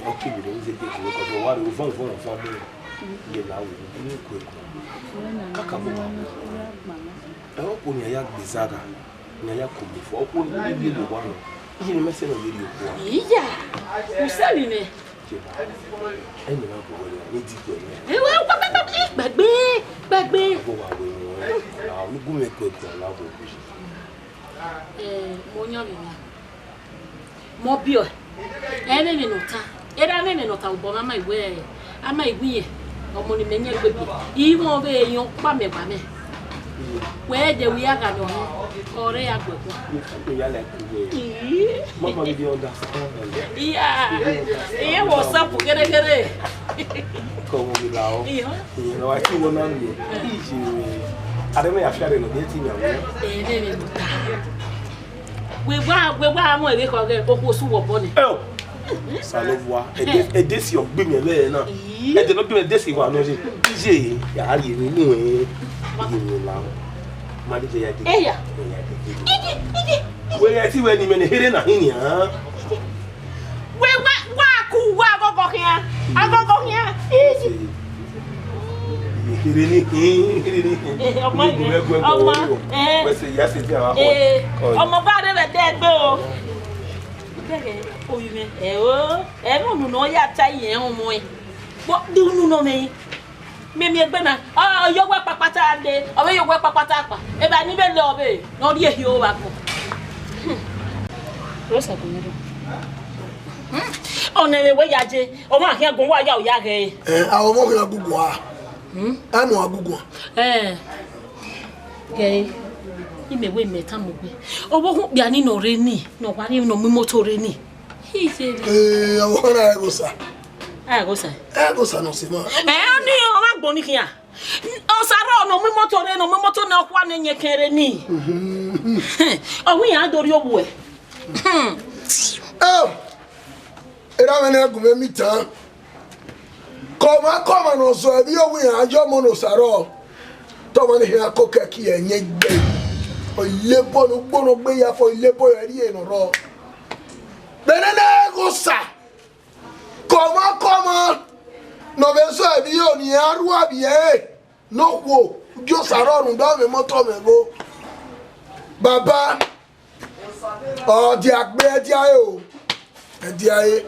Ok, mais vous êtes quand on voit le vent, il est là où il est quoi. On y a des zaga, on y a comme il faut. On y a des lois. Il y a des messages dans les vidéos. Il y a. Vous savez, mais. Elle ne va pas voir. Il dit quoi? Bagbe. Nous goûtons quoi là mon yami. Mon bio. Elle est nota. Elle a une nota au bon à my way. À my way. Au monument, il won't be young pame. Where the we are going or I go. Yeah, what's up? Get it. Come on, now. You know, I keep on me. I don't know if you're going to get more they call it Okosu Waboni. Oh, Salovois, et this your bimmy, and the not doing this one. Easy, you where I see when you mean hidden a hinny, huh? Where what go here? I go here. Easy. Oh, my father, that dead girl. Oh, you mean, everyone know ya tie on me. What do you know me? Maybe a banner. Oh, you work Papa day, or you work Papa. If I never love it, not yet you over. What's happening? Oh, no, way, Yaji. Oh, my hair go while you're yaggy. I will walk in a good one. I know a good one. Gay. You may win me, Tamu. Oh, won't be any no rainy, no one even no motor rainy. He said, I want to go, sir. I go, sir. I go, sir, no, Simon. I knew I'm going here. Oh, Sarah, no motor, no one in your carry me. Oh, we are your way. Oh, and I'm going to go meet her. Come on, also, the way I jump on Saro. Tommy here, cocky, and yet, or Lepo, Bono Bay for Lepo, and raw. Then I go, sir. Come on. No, there's a view on Yarua, no, wo, just around down the motor, go. Baba, oh, Jack, bear, Dio, and Dia,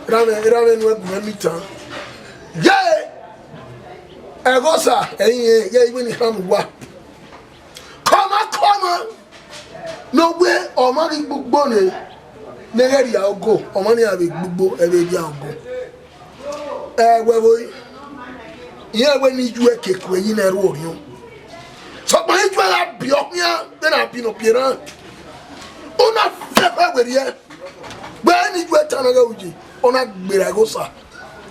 Ramen, with me, Yay! Egosa, when you come what? Come on! No way, or money book bonnet. Never I'll go, or money I will book every day I'll go. Well, yeah, when you a cake when you know you. So my well, be up here, then I'll be no piano. Oh, not fair with you. When you were Tanagoji, or not Biragosa.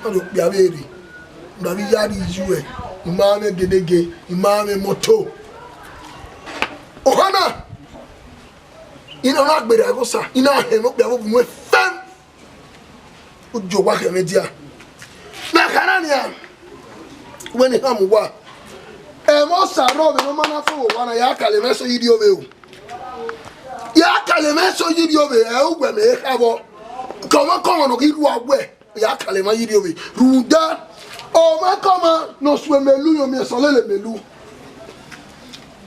Look, be a baby. Davi yadi juwe, imame gedege, imame moto. Ohana, ina na gbere agosa, ina hemo be abo mwe fam. Ujo wa ke media. Na kanania. When ham wa. E mo saro be no mana fo wa na ya kale meso yidi obe o. Ya kale meso yidi obe e ugwe me e kabo. Komo no ki ru agwe. Ya kale ma yidi obe. Runda oh ma comment no sou melu yo mi so le melu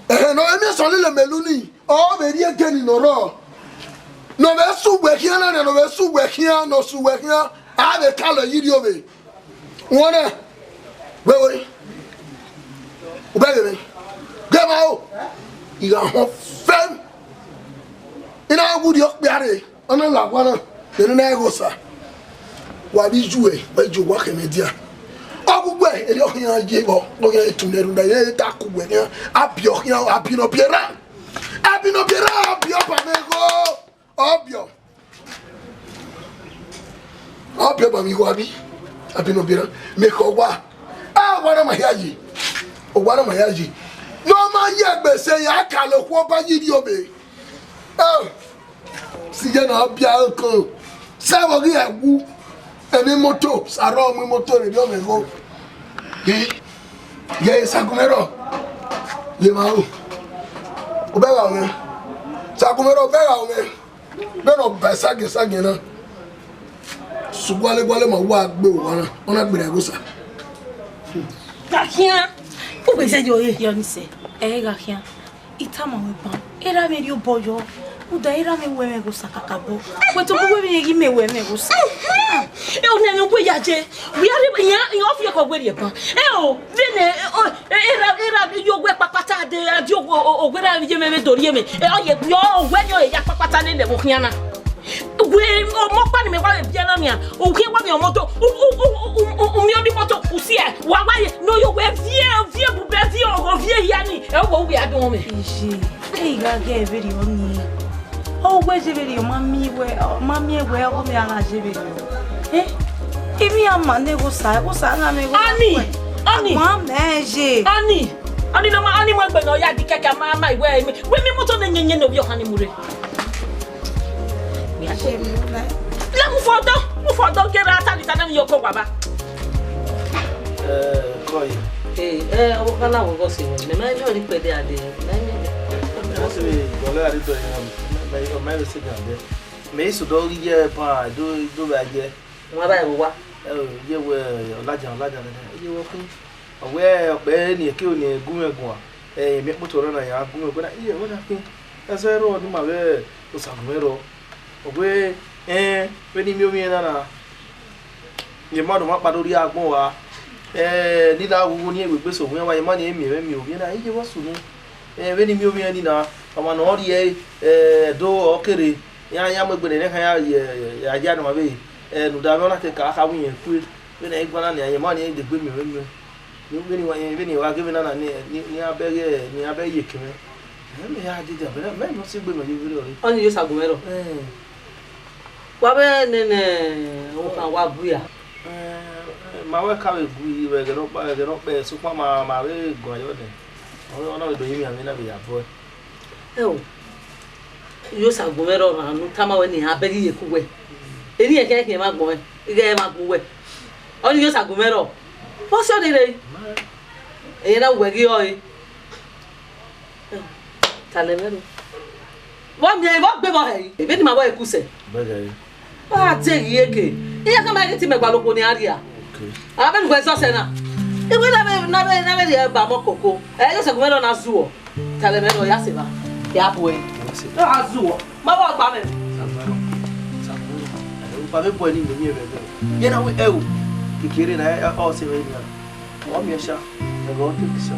no mi so le melu ni oh be ri egeni no ro no be su gbe kian na no be su gbe kian no su gbe kian a be kalo yidi obe wona we o be le ge ma o iga ho fem ina gudi o biare ona la gwa na de na ego sa wa bi juwe ba ju wa ke media Ogugwe eri ohian ajebo oge etuneru na ye ta kugwe ni abio hian abino biera abio pamego obio ba mi go abi abino biera me ko wa wana mayaji o wana mayaji no ma ye gbese ya kale kwo ba yidi obe si je na abia ko se wo ri ewu emi moto saro mi moto re do me go ye Sagumero ye ma o be wa me Sagumero be wa me beno besage sage na sugwale gwale ma wa gbe o ona gbe egusa Gakien o be se yo ni se Gakien itama we ban era me ri o boyo uda era me we egusa kakabo we to gbe me gi me we egusa o na no gbe yaje we are yan o fi ko gbe ri ban o vene era yo gbe papata de adi o gbe ra je me dori me o ye bi o we yo ya papata ne le wo kiana we o mo pa ni me wa be bia na mi a o ki wa mi o moto o mi o di moto o si e wa wa ye no yo we vie bu be vie o vie ya ni e wo we adun me ga ge very oni o we je very mami we o mi ala je very imi ama ne go sa na me go ani ma meje ani na ma ani mo gbe no ya di keke ma iwe mi moto na nyenye no bi o kan ni mure la mu fodo gera atali tana mi yoko baba koi o kana wo go se me me no ri pede ade mo se gole ari to yan me se gande me isu do ye pa do ba je won ba wo wa ye we olaja ye wo kun owe ope ni ke o ni gumegun mi moto ro na ya gumegun na ye wo na pin asero ni ma be o sagumero ogwe we ni mi omi na ye ma do ma pa lórí agbon wa ni da wo ni egbe so won wa ye ma ni mi obi na ye wo sunu we ni mi omi ni na ọmọ na ori do okere ya mo gbere ne kan ya ja no ma be nu da me na te ka ka wun yen ku we na igba na ni ye ma ni de gbe mi ni wa ge mi na ni abege kime me ya di da me no se gbe mi ni ori oni yo sagumero wa be nene o kan wa buya ma we ka we bu we ge no pe so pa ma we gun ayo de ona do yimi ami na be ya bo yo sagumero na nu tama we ni abegi ye ku we eri e ke ma gbon ge ma gun we oni yo sagumero o so de re e na we gi o talemero wa mi e bo gbe bo he e be ni ma bo e ku se bege ah te yeke iya ka ma ti me gba loko ni aria okay aben gbe so se na e we na be e ba mo koko e yo sagumero na zuo talemero ya se ba ya boy a zuo ma bo gba me o pa be boy ni mi e be ye na we kikere na o se we ni o mi sha e go to kisa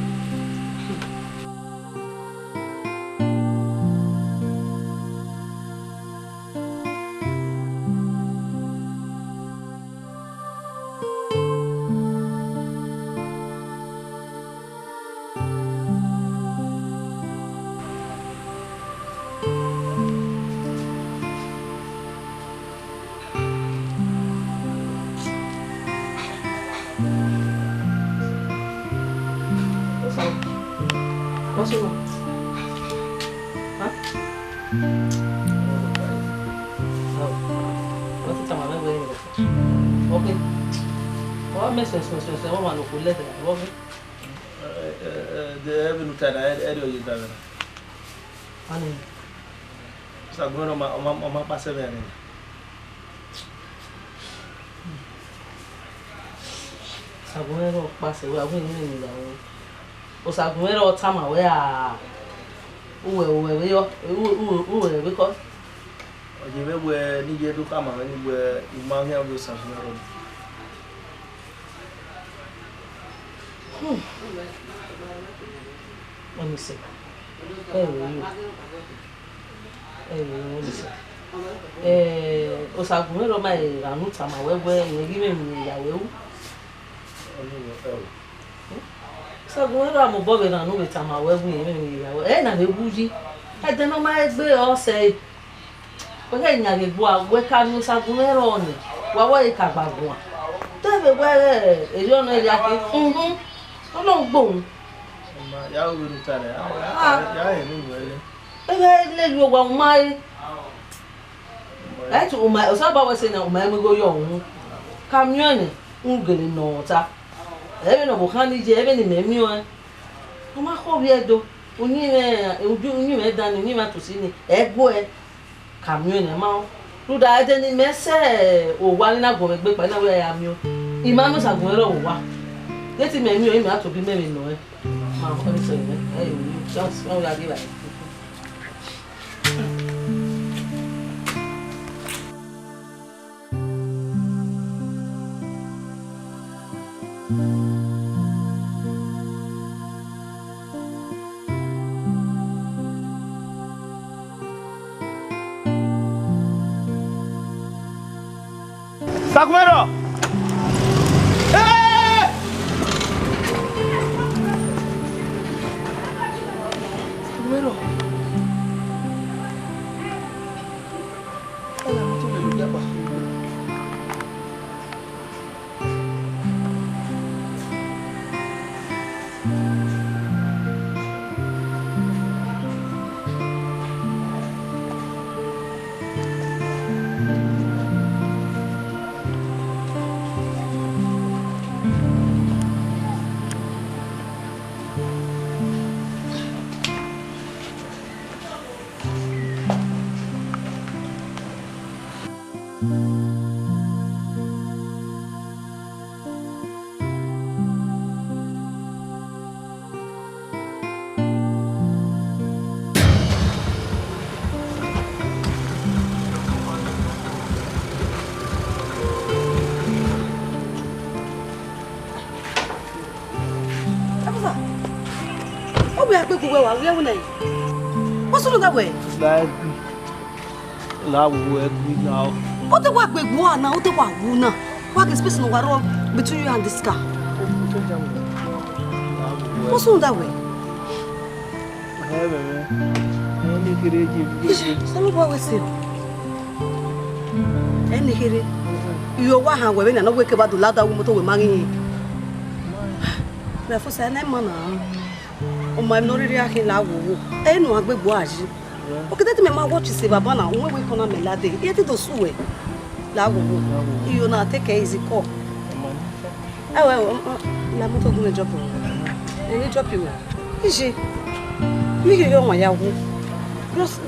Sagumero ma passa bene. Sagumero passa we agun ni la o sagumero tama we a uwe yo uwe because oje be we ni je do kama ni we ma he o sagumero. Let me see. O sagumero ma anu tama wewe ni give me ya wewu. Sagumero amobo be na no be tama wewu ni ya we. Na be buji. E de no ma egbe o se. O ke nya ge bu awe ka no sagumero ni. Wa wa e ka gbagun. Tebe we eri ona eri ake. Olorun gbohun. Ya o ni tare. Ya e ni we. Le lu wa mai. Right o mai o sa ba we se na o mai me go yo ohun. Camion ngele no ta. Ebe no bo kan ni je ebe ni me mi o. O ma ko bi edo. Oni me oju oni me dan ni ma to si ni. Egbo e. camion e ma lu da ede ni mese o wa ni na go gbe pa na we ya mi o imanu sagun ero o wa leti me mi o mi ato bi me mi no e ma ko ni so ni e yo just o ya di ba Sakumero! Hey! Sakumero! Ala mtu mmoja hapa. We wa we wona. What's wrong that way? La wo egbe now. What the wa gbegbo na, what the wa wu na. Wa get space no waro between you and this car. What's wrong that way? Any kireji. Some boy we say. Any kire. You wa han we na we ke ba do lada wo moto we mari. Na fo say na ma na. O ma no ri akin la wo e nu agbegbo aji o kete me ma watch se baba na won we kona me lade e ti to suwe la wo iyo na take easy call la moto gun job o ni drop you iji mi ke yo wa ya wo just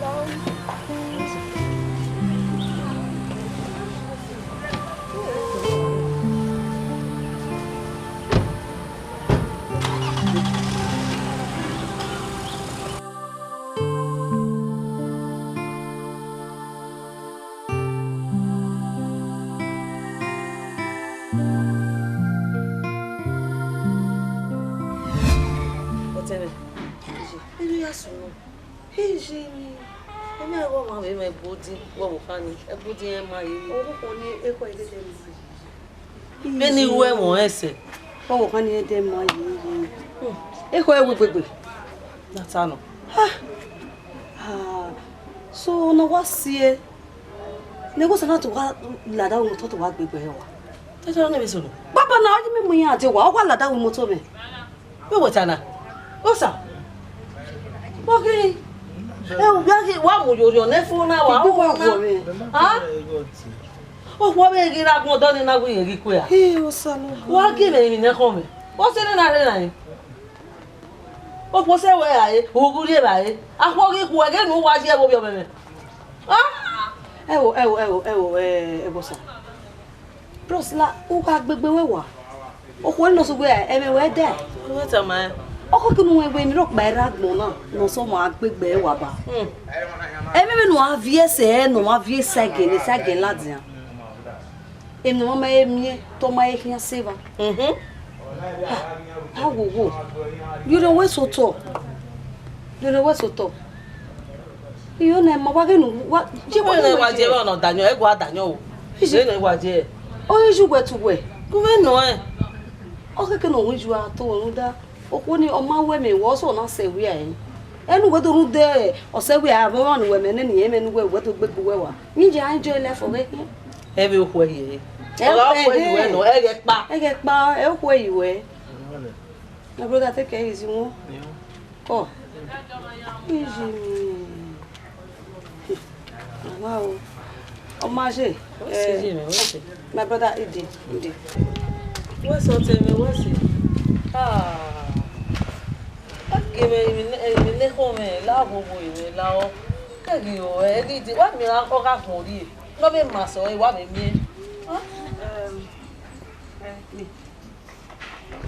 Beni we mo ese. o kan ni de mo yi e ko e wo gbegbe Natano. so no wa sie ne go sana to wa la da wo to wa gbegbe wa Tejo na be solo. baba na oji mi mu yan ati wa la da wo moto me We wo tana. osa okay E bia ki wa mo yo ne fun na wa. Ha? O wo be gira gun do ni na gun yin ri ku ya. osa no Wa ki me mi ne ko me. O se na re na yin. O po se we aye, o gu ri ba ye. A ko ri ku ege nu wa je wo bi o me. Ha? bosa bros la o ka gbegbe we wa o ko no so gbe e me we de We ta ma. o ko kinu we mi ro pa ra gbon na no so mo agbegbe wa ba e me no avie se no avie sage la dia e no ma e mi to ma e hia seva ha wo you know we so to iyo na ma wa ge no wa je We na wa je ba no danyo e gwa danyo o. Se na wa je. o ju gwe tu gwe Ku me no e. o ke no wi ju a to nu da o ko ni o ma we me wo so na se wi ai enu gwe to ru de o se wi a ba nu we me ne ni e me nu we to gbe we wa ni je an je le fo we E be o ku e. Ora ku e we no e ge pa. e ko iwe na brother take care easy won ko easy wow o ma se my brother Idi We so te me we se. Ah. Give me ko me la bo bo iwe la o. Kegio, Elidi, what me or Mori? No be maso, what me?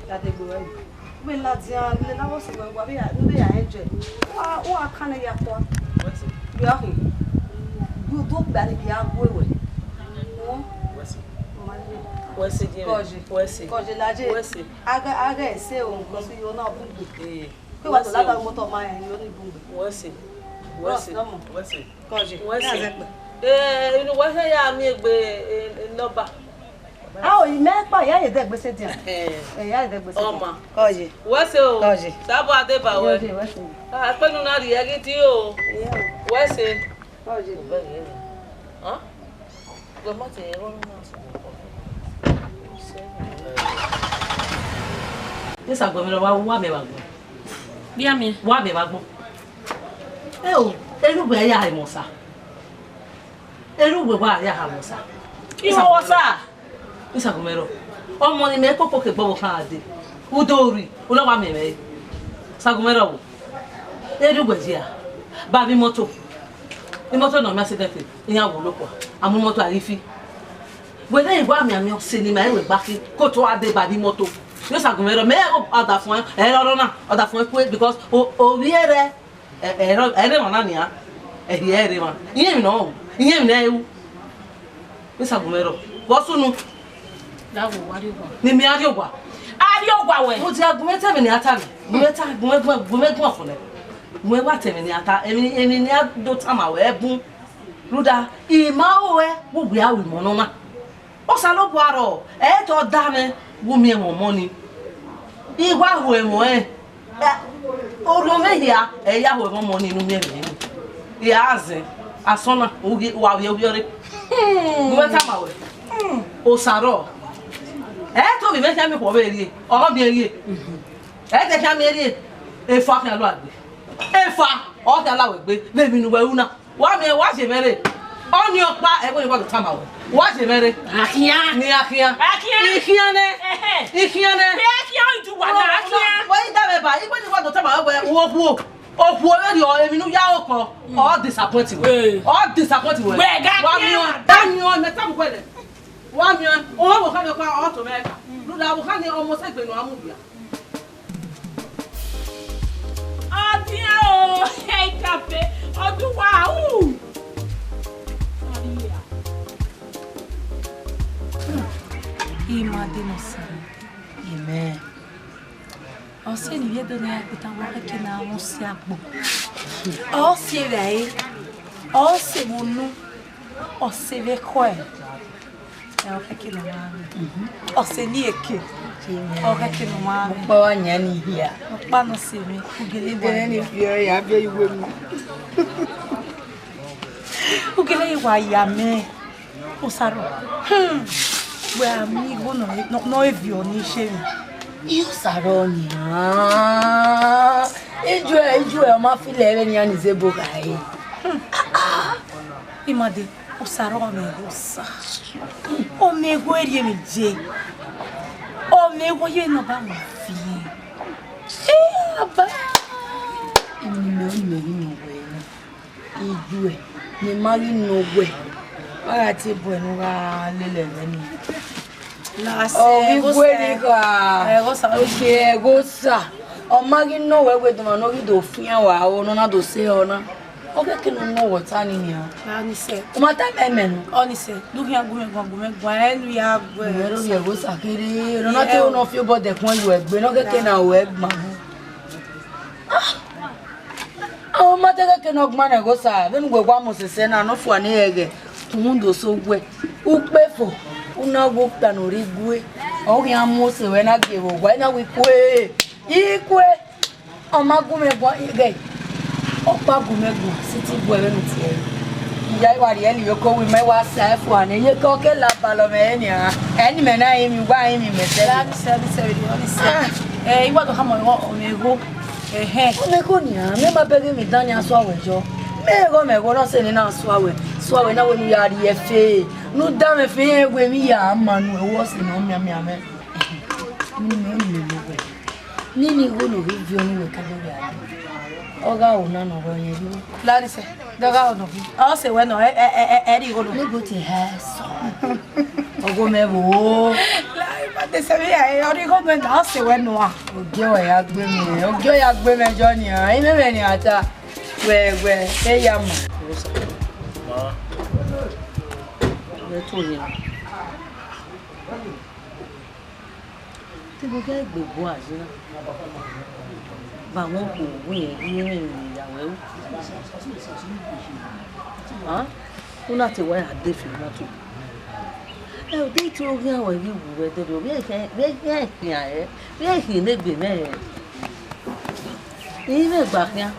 That they go. We lads, na was we are enjoy. O can ya kwa. You are you do bad if you are going. Koje laje. Aga ese o nko so yo na bugbe. Pe wa to lada moto ma en yo ni bugbe. Wese. Koje. Inú wa se ya mi egbe loba. Ah, o mepa ya ye degbe se dia. Ya ye degbe se. Oma. Koje. Wese o. Koje. Sabo Adeba we. Wese. Ah, penu na ri egi ti o. Wese. Koje. Huh? Go ma te ro na so. This is going to be a Bí àmì. wá mi wá gbọ́. Ẹ o, erúgbẹ́ ya ìmọ̀sá. Erúgbẹ́ wá ya àmọ̀sá. Ìwọ wọ sá. Ìsàgùnmẹ́rọ. Ọmọ ni mẹ́ kókó kè gbọ́wọ́ kan àdé. Udori, olówó mi mẹ́. Ìsàgùnmẹ́rọ wò. Erúgbẹ́ jí à. Bàbí mọ́tò. Ní mọ́tò náà mi àṣẹ́dẹ̀fẹ̀. Ìyẹn àwò ló pọ̀. Àmú mọ́tò àrífí. Wẹ́lẹ́ ìwà àmì ọ̀sẹ̀ ni màá ẹ̀wẹ̀ gbáfí kó tó adé bàbí mọ́tò. Yóò ṣàgùnmẹ́rọ mẹ́ ọ̀dà fún ẹ ẹ̀rọ náà ọ̀dà fún ẹ pé because orí ẹ̀rẹ́ ẹ̀rẹ́ wọn náà nìyà ẹ̀rí ẹ̀rẹ́ wọn ìyẹn mi náà wò ìyẹn mi náà ewu yóò ṣàgùnmẹ́rọ wọ́n súnú Dáwọ̀ wárí wà. ni mi á rí ògbà. Ari ogwa we. Mo ti agùnmẹ́tẹ̀ mi ní ata mi gùnmẹ́gbọ̀n fún ẹ gùnmẹ́gbà tẹ̀mí ní ata èmi ní àdó tàmàwẹ̀ ẹ̀bùn rúdà ìmáwó ẹ gbogbo àwọn ìmọ̀ náà ó sálọ́bù àrọ̀ ẹ̀ẹ́tọ̀ dá mi wumi ẹ̀wọ̀n mọ́ ni ìwà àwọ̀ ẹ̀wọ̀n olómẹ́yà ẹ̀yà àwọ̀ ẹ̀wọ̀n mọ́ ni inú mẹ́rin nínú ìyá àzẹ̀ asọ́nà wà wíwíọ́rẹ́ gùnmẹ́tà màwẹ̀ òsàrọ̀ ẹ̀ẹ́tọ̀ mi mẹ́tà mi pọ̀ bẹ́ẹ̀ rí ọ̀rọ̀ mi rí ẹ̀ẹ́tẹ̀ kí á mi rí ẹ̀fọ́ akínyà ló àgbẹ̀ ẹ̀fọ́ ọ̀kẹ́ aláwẹ̀ gbé lẹ́mi nu wẹ̀rú náà wá ṣe mẹ́rẹ̀ ọ̀ní ọ̀pá ẹ̀gbọ́n ìwà tó tàmà wẹ̀ wá ṣe mẹ́rẹ̀ Akínyà. ní akínyà Akínyà. ìkínyà nẹ ìkínyà nẹ. Bí akínyà ìtú wà náà akínyà. wọ́n yí dábẹ̀ bá ìgbọ́n ìwà tó tàmà wẹ̀ wọ́n kú òkú olórí èmi ní yá ọkàn all disappoint wẹ̀ all disappoint wẹ̀ Wẹ̀ gá wá kínyà. mi wọn mẹ́ta mú pẹ̀lẹ́ wá mi wọn òun wò ká mi pa ọ̀tọ̀ mẹ́ka lódà wò ká ní ọmọ sẹ́gbẹ̀ẹ́ nù amúbíà. Ọdún o, ìkàfẹ́ ọdún wa hù. Imade nosara. Amen. Ose ni viedo ne akuta wake kina onsi agbo. Ose rei. Ose wonu. Ose ve koe. Oke kina mami. Ose ni eke. Oke kina mami. Bawa nyani hia. Okpa no se mi. Ugele Dene ni fio ya bia iwe mu. Ugele wa ya me. Osaro. We amigo no evio ni shemi. Iyo saroni. Ijue ma fi lere ni ani zebo kai. Imade osaro me osa. O me go eri mi je. O me go ye no ba mo fi. Aba. Imi no we. Ijue ni mari no we. Ara ti bo enu ga lele ni. La se Oh, we ni ka. Gosa. O mari no we do no ri do fian wa o no na do se ona. O ke kinu no water ni ni a. La ni se. O ma ta me no. Oni se. Du ki agume enu ya gbe. Ero ye gosa kiri. No na te o no fi bo de kun lu egbe no keke na o egba. O ma te keke no gba na gosa. Be nu gwa mo se na no fu ani ege. Tumundo so gwe. Ukpefo. Una go tanori gwe. O ki amu se we na ge wo gwa na wi kwe. Ikwe. O ma gume gwa ige. O pa gume gwa siti gwe we mi ti e. Iya iwa ri eli yoko wi me wa sa fu ani ye ko ke la balo me ni a. Eni me na yin mi gwa yin mi me se. La ni se oni se. Iwa do hamo o me go. O me ko ni a me ma pege mi dan ni aso awejo. Me go no se ni na aso awe. So awe na we nu ya ri efe. Nu da me fe egwe mi ya manu e wo se no mi ame. Ni me ni lo we. Ni go no review ni we ka do ya. Oga o na no ro yen. La ni se. Doga ono. O se bueno e digo no. Nego te resto. Ogo me wo. La te sabia o digo no da se bueno a. Ojo ya gbe me Johnny. Ai me me ni ata. We e ya ma. Ma. Le to ni. Tí mo fẹ́ gbogbo àṣírá bá wọn kò wọ́n yẹn ní ìrìn ìyàwó ẹ̀wù ó láti wáyà dé fi mọ́tò ẹ ò dé tí ó rí àwọn ìlú ìwù rẹ débi bí ẹ̀kìn ààrẹ bí ẹ̀kìn lẹ́gbẹ̀ẹ́ mẹ́rin èyí rẹ̀ gbà kíá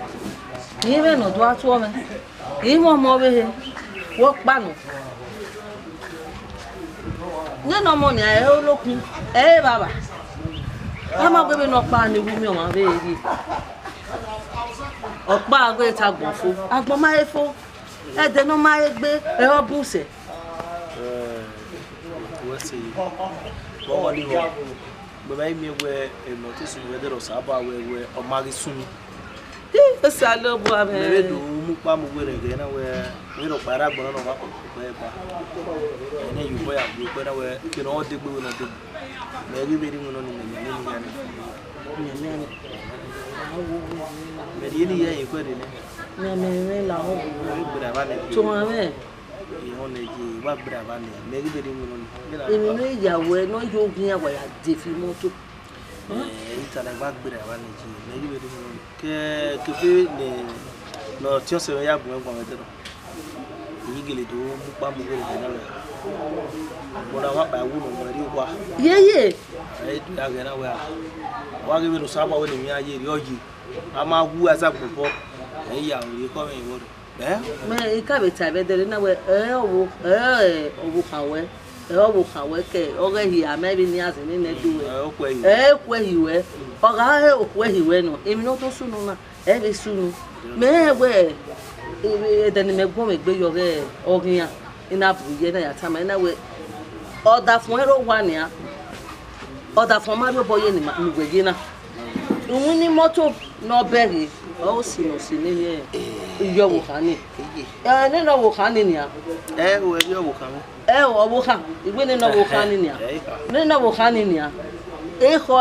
èyí rẹ̀ nà tó wá tó ọmọ èyí wọ́n mọ wéhe wọ́n pànù nínú ọmọ ní ààrẹ olókun ẹ̀ bàbá ama gbé mi lọ pa ni wumi ọmọ abẹ́ èyí ọ̀pá àgbẹ̀ ta gbọ̀n fún agbọ̀n máa fó ẹ̀dẹ̀ náà máa gbé ẹ̀rọ bùsẹ̀. wọ́n ṣe wọ́n wọlé wọ́n gbẹ̀mí ayé mi wẹ ẹ̀nà tí sùn wẹ́dẹ̀ lọ sábà wẹ̀ ọmọ arí sún mi. tí ó sì alẹ́ bọ́ abẹ́. mẹ́rẹ́ dùn ún mú pa mo wẹ̀ rẹ̀ gẹ́ náà wẹ̀ wẹ́n lọ pàrọ̀ àgbọ̀n náà wà kọ̀ bẹ́ẹ̀ bá ẹ̀yìn yìí bọ́ yà gbé pẹ́ náà wẹ̀ kí ni wọ́n dé gbé wọn náà dé mẹ́rí bẹ́ẹ̀ ni wọn náà ní mais yéen yéen yi ko de ne mais la ho bra ba ne to ma me e on ne ji wa bra ba ne mais be de ngono èmi me ìyàwó ẹ no yo gun ya wa ya de fi moto ita la wa bra ba ne ji mais be de ngono ke be ne no ti o se ya bu ngon de no yi gele do mu pa mu gele na la mo na wa ba wu no mo ri wa yeye e du ya ga na wa ge be no saba we ni aye ri oji a ma wu asa popo e ya o ri ko me wo me ka be ta be de na we owo kawe owo kawe ke o ge hi amebi ni asin ni ne du kwe hiwe o ga kwe hiwe no emi no to sunu na e be sunu me we e de ni me gbon me gbe yo ge ogian ina buye na ya ta ma na we oda fun ero wa ni a oda fun ma do boye ni gbe na òun ní mọ́tò náà bẹ̀rẹ̀ ó sì lọ sí ní iye ọwọ́ kan ní nínú ọwọ́ kan ní nìyà o ẹbí ọwọ́ kan ọwọ́ kan ìgbé nínú ọwọ́ kan ní nìyà nínú ọwọ́ kan ní nìyà èkó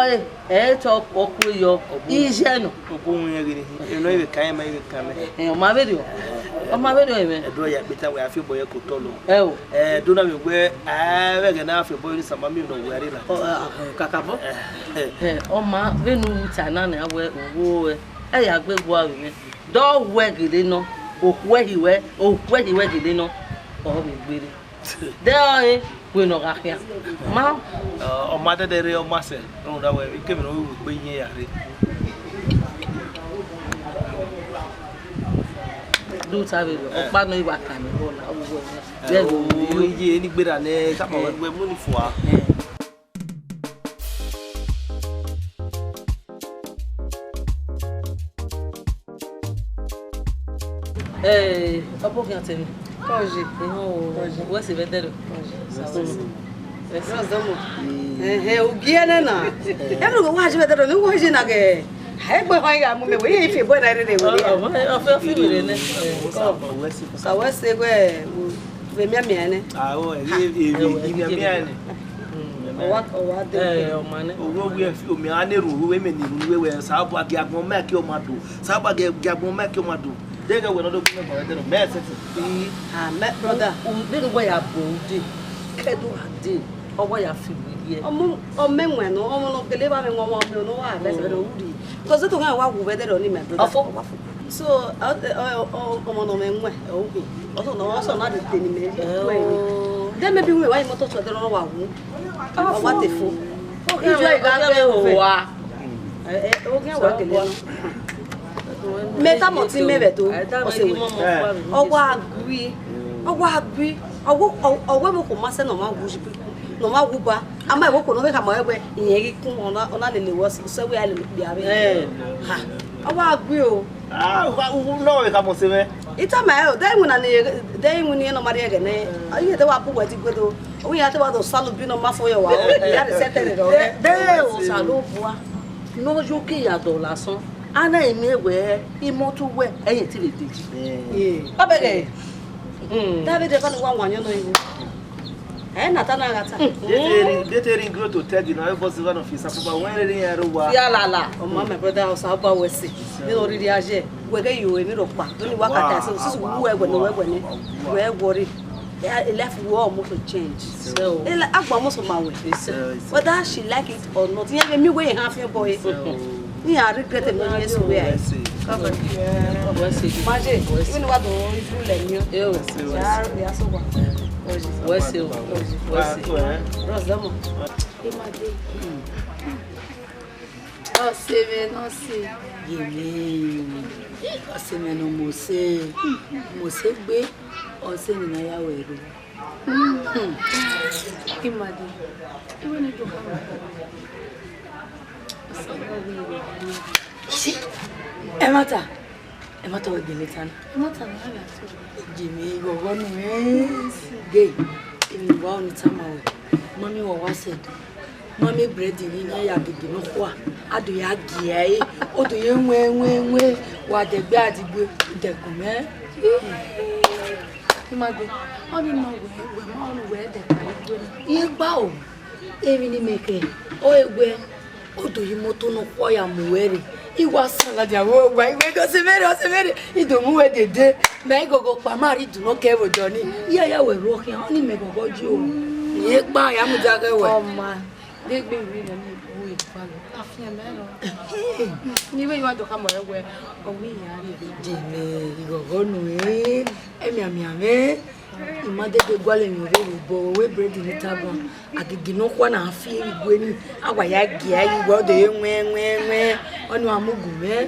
tó ọkọ̀ yọ iṣẹ́ nù. ọkọ̀ ohun yẹn gidi ẹnu ìwé kan yẹn máa ìwé kan mẹ́. ọmọ abẹ́rẹ́ ọ̀ ẹ̀mẹ́. ẹ̀dọ́ ya pété wẹ̀ àfi bọ̀yẹ kò tọ́ lọ. dúnà mi gbé ẹ̀ẹ́dẹ̀gẹ̀ náà àfi bọ̀yẹ ní sàmà mi nà wẹ̀rí la. kàkà bọ́ ọmọ bẹ́ẹ̀ni wùtà náà ní awẹ owó ẹ̀ yà gbé bu àwìn mi dọ́wọ́ gidi náà òkú ẹ̀hìwẹ́ gidi náà ọ̀ mi gbére dẹ́ọ̀ wena ọ̀gáfíà máa. ọmọ adẹ́dẹ́rẹ́ ọmọ àṣẹ lọ́run dáwọ́ ẹ̀ kébì náà wíwú pé yín yàrá. dúta bẹ lọ ọ̀pá náà ìwà kàmí bọ́ọ̀lù àwùjọ ẹ̀ bẹ́ẹ̀ ló yé ní gbéra ní sábà wọ́n gbé múni fún wa. ọ̀pọ̀ kí n tẹ̀lé. Hoje. Você vai ter. O guia né na. É no hoje vai ter no hoje na que. Hai boi hoje a mulher vai ir foi na rede vai. Eu fui filho né. Sawa se gue ve minha né. O minha né. O mane. O we fi o mi aneru we me ni we sabu agi agbon me ki o ma do. Sabu agi agbon me ki o ma do. Dega we no do me ba de me se ti. Me brother. O de go ya bonde. Kedu ade. Owo ya fi we ye. O menwe no o no kele ba me ngo mo no wa be se do wuri. Because to ga wa wu be de do ni me brother. So o mo no menwe o wi. O so na de teni me. Then maybe we why motor to de no wa wu. O wa te fo. O ga be o wa. O ga wa kele no. Meta moti mebe to owa agri owo mo ko ma se no ma wuji no ma wuba ama ewo ko no be ka mo egbe iyen ri kun ona le wo se we ale bi are ha owa agri o no we ka mo se me ita ma o dai wona ne dai woni no ma re ge ne ayi de wa pu wati gbedo o ya te wa do salu bi no ma fo yo wa o ya de settle do de o salu bua no jo ki ya do lásán ana eme we imoto we eyin ti le deji abege David e kanu wa wanyo no iwu na tana gata Detering grow to tell you now boss one of his papa when ready yaruwa ya lala o ma my brother house aba wese mi no ri age we ge yo emi ro pa to ni wakata se so wu egwe no egwe ni we worry left war mo to change so agba mo so ma we whether she like it or not yen me we half your boy ni a regret me yes we are cover maje even what do you let me ya so wa wese Rose damo Imade o se me no se Yemi o se me no mo se gbe o se ni na ya wero Imade iwe ni do kama si Emata we geletana Emata na ya so Jimi gogo no gay in wa on tamawe mami wa wasedo mami bread ni na ya gidi no kwa ado ya gie odo ye nwe wa de gbe adigbe degume Imade oni no we ma onu we de ka igbe igba o emi ni meke o egbe odo yi moto no kwa ya muwere iwa sala dia wo gba igbe go se mere idomu we dede me gogo pa mari duno ke wojo ni ya we ro ki oni me gogo ji o ye pa ya mu ja ke we o ma de gbe wi na ni bu ipalo afia me lo ni we wa do kama we o wi ya ri bi jime gogo nu emi ame imade de gwale mi re bo we bread ni tabo agigi no kwa na afia igwe ni agwa ya gia igwe do ye nwe onu amugu me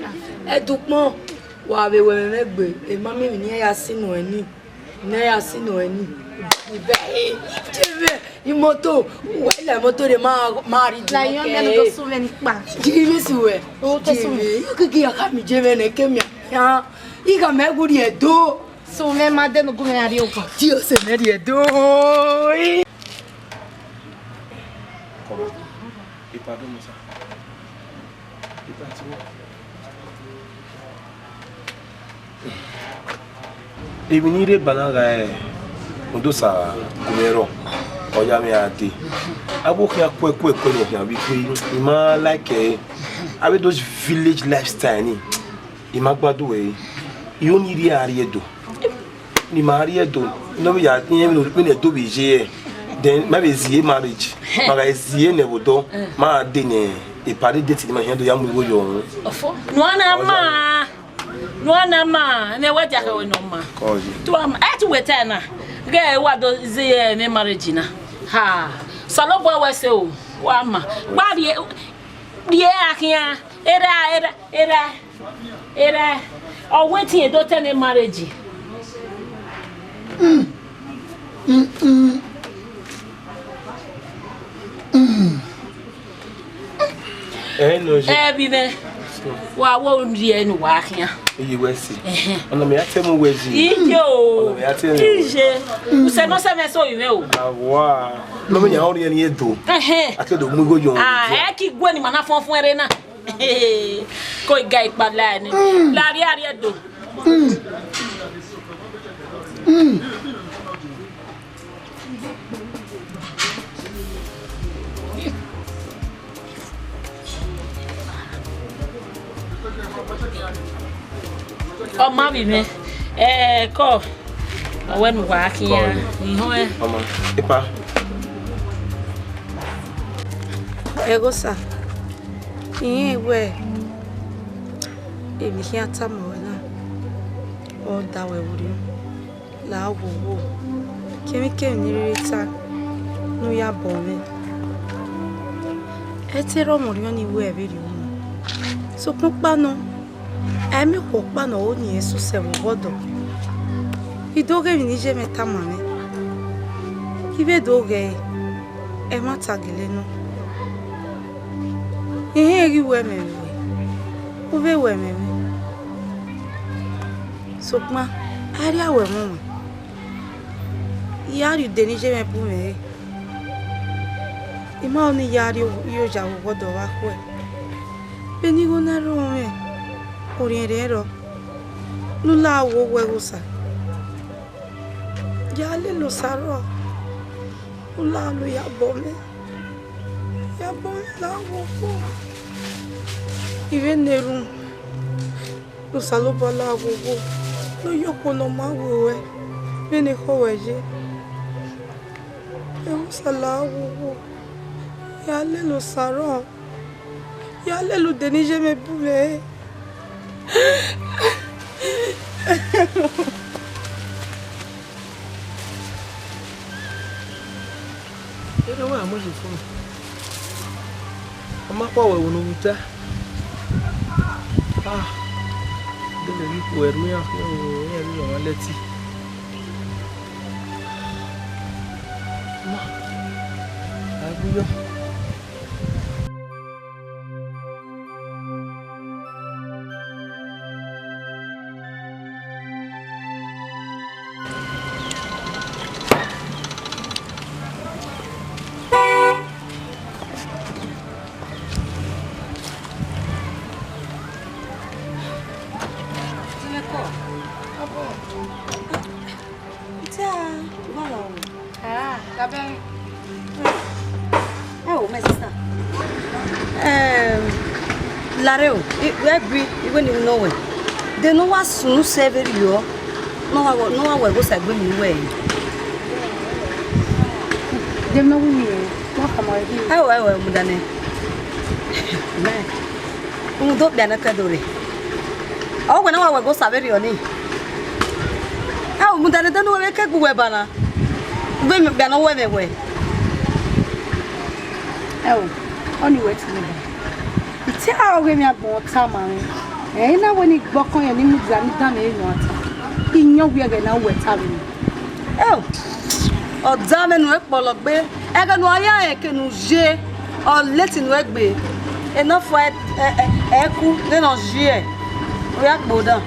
edupon wa be we megbe e mami mi ni ya sinu eni ibe jime imoto wala moto re ma ri la yon me no so me ni pa jime siwe o to so me kiki aka mi jeme ne kemia ya iga meguri edo so me ma de no gume ari opa Dio se me ri edo Pardon moi ça. Et parti moi. E venire bananga ondo sa kumero oya mi ade aboki akwe no ya bi pe ima like abi those village lifestyle ni ima gbadu e yo ni ri ari edo ni ma ari edo no bi ya ni mi no do bi je then maybe zie marriage maga zie ne bodo ma de ne e pare date ni ma hendo ya mu wo yo ofo no ma ne waja ka we no ma to am at weta na ge wa do zie ne marriage na ha salo boy we se o wa ma gba die akia era o wetin e do te ne marriage no je bine wa wo ndie ni wa akia yi wesi ona me atemu wezi ijo me atemu ije use no se me so ime o awa no me nya ori ni edo akedo mu go yo ki gwo ni mana fonfon ere na ko iga ipala ni lari ari edo o ma bi me ko awen wa akia ihon mama epa egosa iwe ebi hiata mo na o dawe wuri la wo kemi ni rita no ya bome etero mo ri oni we be ri mo so pupa no emi ko pa no o ni eso se wo godo idoge mi ni je meta mame ibe doge e mata gele no ri we me o be we me so pa ari awe mo yari de ni je me pu me ima oni yari yo ja wo godo wa ko be ni go na ro me orienero nula wo wegusa ya le lo saro nula lo ya bome la wo iveneru lo salo bala wo lo yoko no ma wo bene ko weje eu sala wo ya le lo saro ya le lo denije me bube Ela wa mo se fun. Ama kwa we wono buta. Dele ri ko eru ya ko ya ri wa leti. Ma. Aguyo. Lareu, even you know it. They know what soon sever you. No one will go say way. They know me. What am I doing? Oh, Mudane. Don't be an academy. Oh, when I will go Saveri on it. Oh, Mudane, don't know where I can go. Webana. Women be no way. Oh, only way to me. Ti a we mi abon tama na when it gbọ́ kan yan ni mu gba mi dan me yan ata iyan we ge na we ta mi o da me nu e polo gbe e ge nu aya e ke nu je o leti nu e gbe enough for e ku le no je o ya gbo dan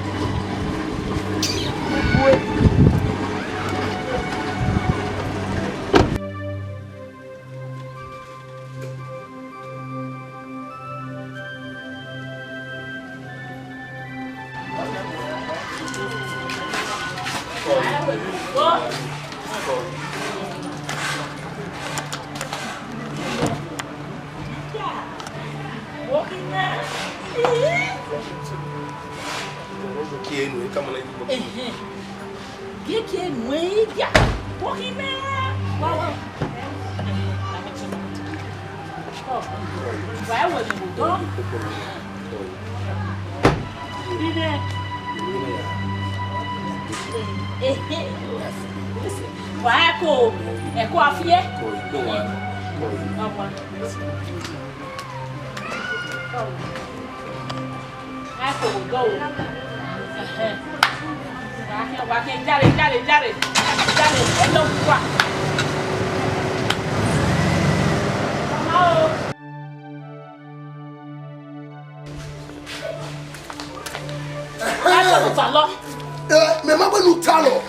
Mais ma bonne talo.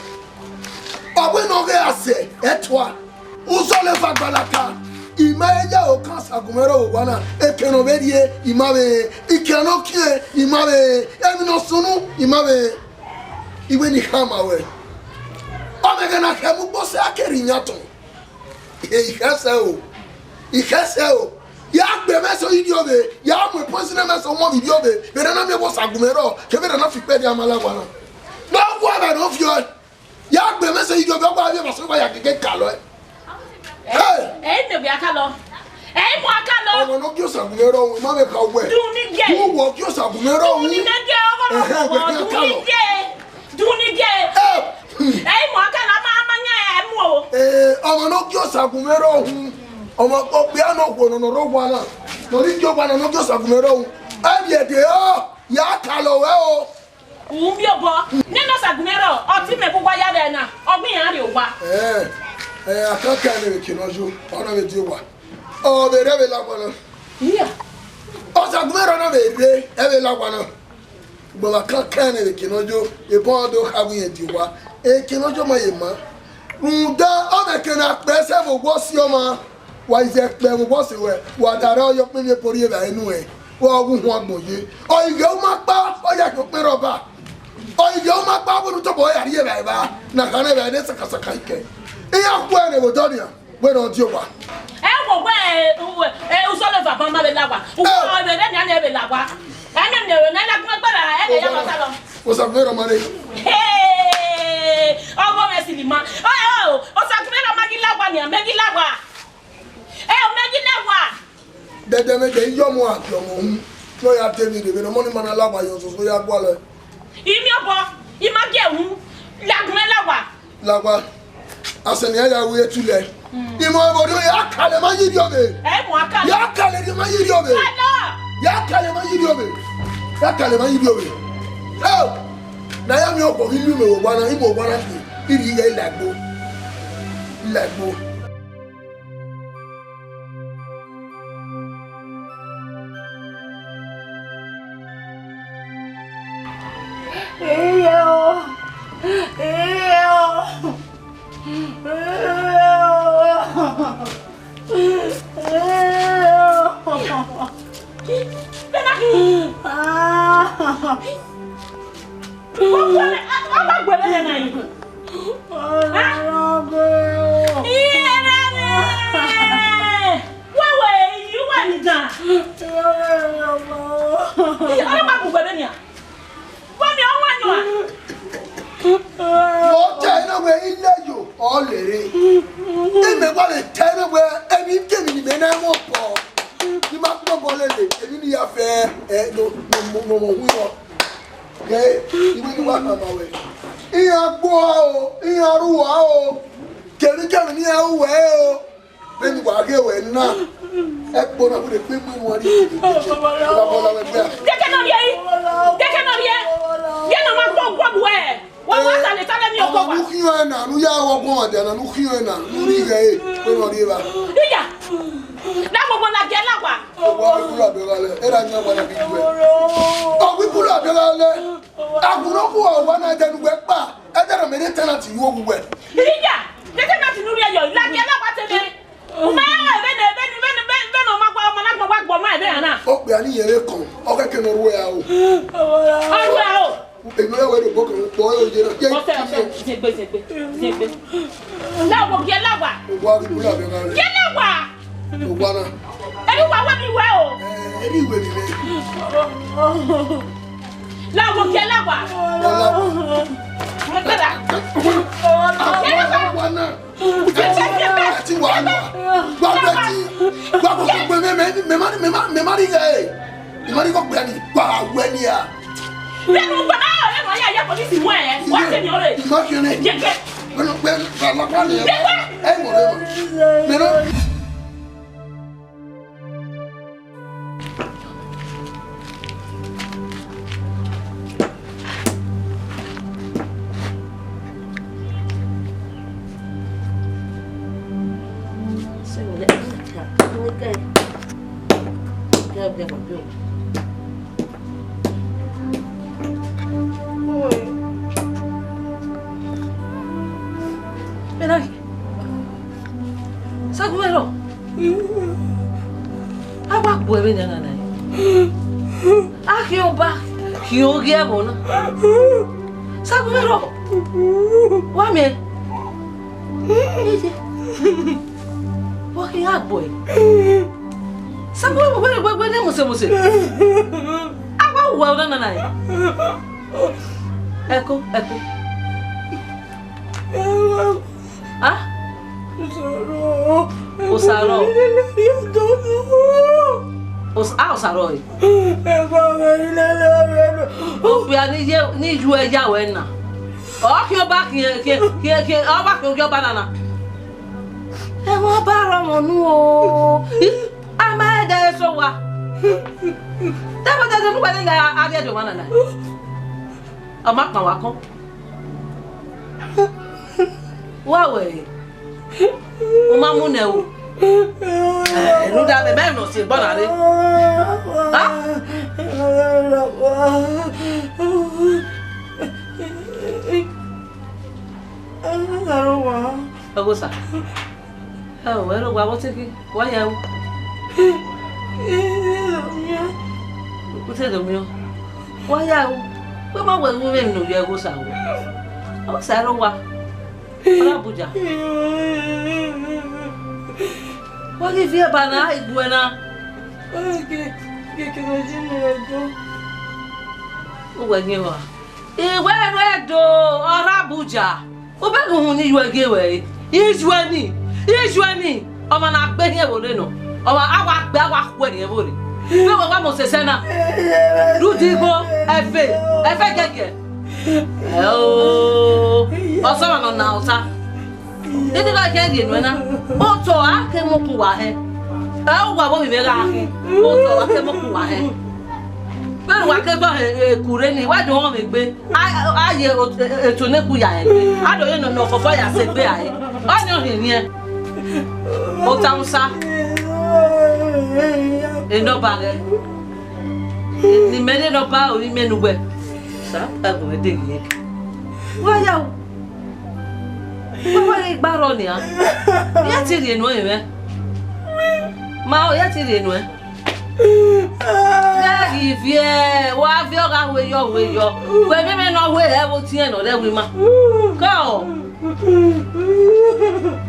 Abwe no ge ase etwa. Uzole fa balaka. Imaeja o kan sagumero wana ekeno bedie imabe ikeno kie imabe emino sunu imabe iwe ni kama we. Omega na kemu bose akeri nyato. Ikese o. Ya gbe meso idiobe, ya mo posina meso mo idiobe. Be na me bo sagumero, ke be na fi pe di amala wana. No go ba no fio. Ya gbe meso idiobe gba bi maso ba ya keke kalo e. Ne bi akalo. Mo akalo. Omo no kio sagumero o ma me ka we. Du ni ge. Du wo kio sagumero o. Du ni ge o go. Du ni ge. Mo akalo ma amanya e mo. Omo no kio sagumero o. Omo ko bi ano ko no ro gwa na. No ri kio gwa na no kio sagumero o. E de o ya kalo we o. Umbi obo. Ne no sagumero o ti me gwa ya de na. Ogbin ya re o wa. Akaka ne kinojo ona me di wa. O be re be la kwa na. Yeah. O sagumero na be re e be la kwa na. Gbo akaka ne kinojo e bon do habu yen di wa. Kinojo ma ye ma. Nda o be kena pese bo gwo si o ma. Wa ize pe mo bo si we. Wa dara yo pe me pori e ba enu e. Wa ogun hu agboye. O ige o ma pa, o oya ko pe roba o yo ma pa bu to bo ya ri e ba na kan e ba de saka saka ike e ya ku ene bo donia we no ti o wa wo gbe o so le fa ma be lagba o be de ni anya be lagba anya ne na la kuma gbara e ya ma sa lo o sa me ro mare ọmọ me silima o sa kuma na magi lagba ni magi lagba o magi lagba dede me de yo mo ati omo hu no ya te mi de no mo ni mana lagba yo so ya gwa le imi obo imagi ehun lagba aseni ya we tule imo obodo ya kale ma yiri obe mo akale ya kale ni ma yiri obe ya kale ma yiri obe ya kale ma yiri obe na ya mi opo ilu me wo gwana ibo gwana ki iri ya ilagbo Waya o. We ma we mu me no ye go sa wo. O sa ro wa. Ala Abuja. Wa ki fi bana iguena. Que no dinheiro. O we ni wa. E we do ora Abuja. O be gun ni iwe ge we. Ijuani. O ma na gbe yen wo le no. O ma awa gbe awa ku yen wo le. Be wa mo se se na. Rudigo efe gege. Oh. O so ma na uta. Didi ga ke di nu na. O to a ke mo ku wa he. E o wa bo mi me ga ki. O to a ke mo ku wa he. Be wa ke bo kure ni wa do won me gbe. Aye eto ne ku ya he. Ado ye no fofo ya se gbe aye. O ni o hin ni e. O ta unsa. E no ba ge. Ni mede no ba o ni menu gbe. Sa ta go me de ye. Wa ya o. Wa ni gbaro ni a. Ya ti ri enu e me. Ma o ya ti ri enu e. Ya ri vie, wa vi o ga we yo. We me no we e wo ti e no le wi ma. Ko.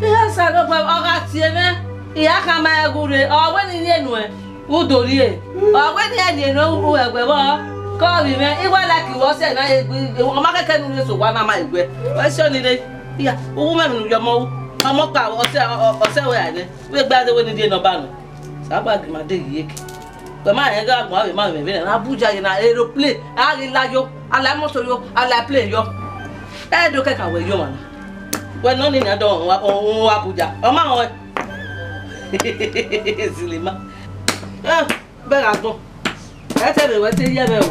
Ya sa go pa o ga ti e me. Iya ka ma egure, o we ni enu e. Wo dori e. O we ni enu u egbe bo. Ko bi me, igwa la ki wo se na egbe. O ma keke nu le so wa na ma egbe. We so ni le. Iya, o me nu yo mo. Omo pa o se we ane. We gba de we ni de no ba no. Sa gba gi ma de yeke. Pe ma yen ga gun ma me na Abuja ye na aeroplane, a ri la yo, ala moto yo, ala plane yo. E do ke ka we yo mana. We no ni na do o Abuja. O ma won. Silima. Be ga gun. E te be we te ye be o.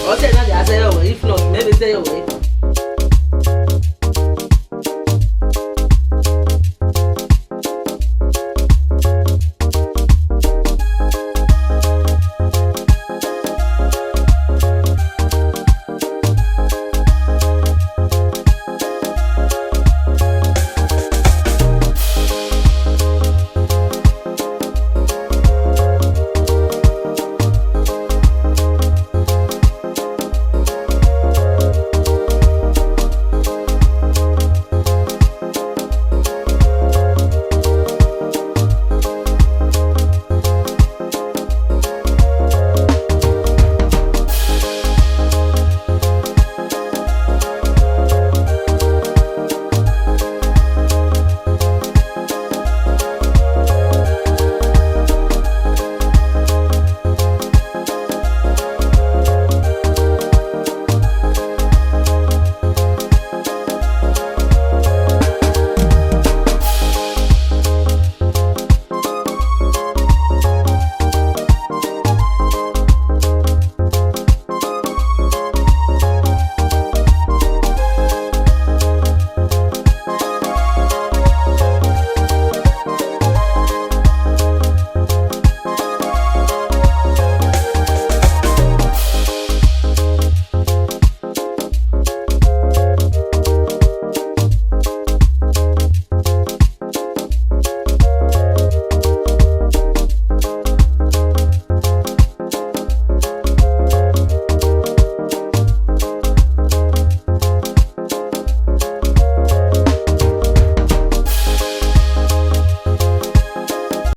O te na ya se yo, if not, maybe say yo.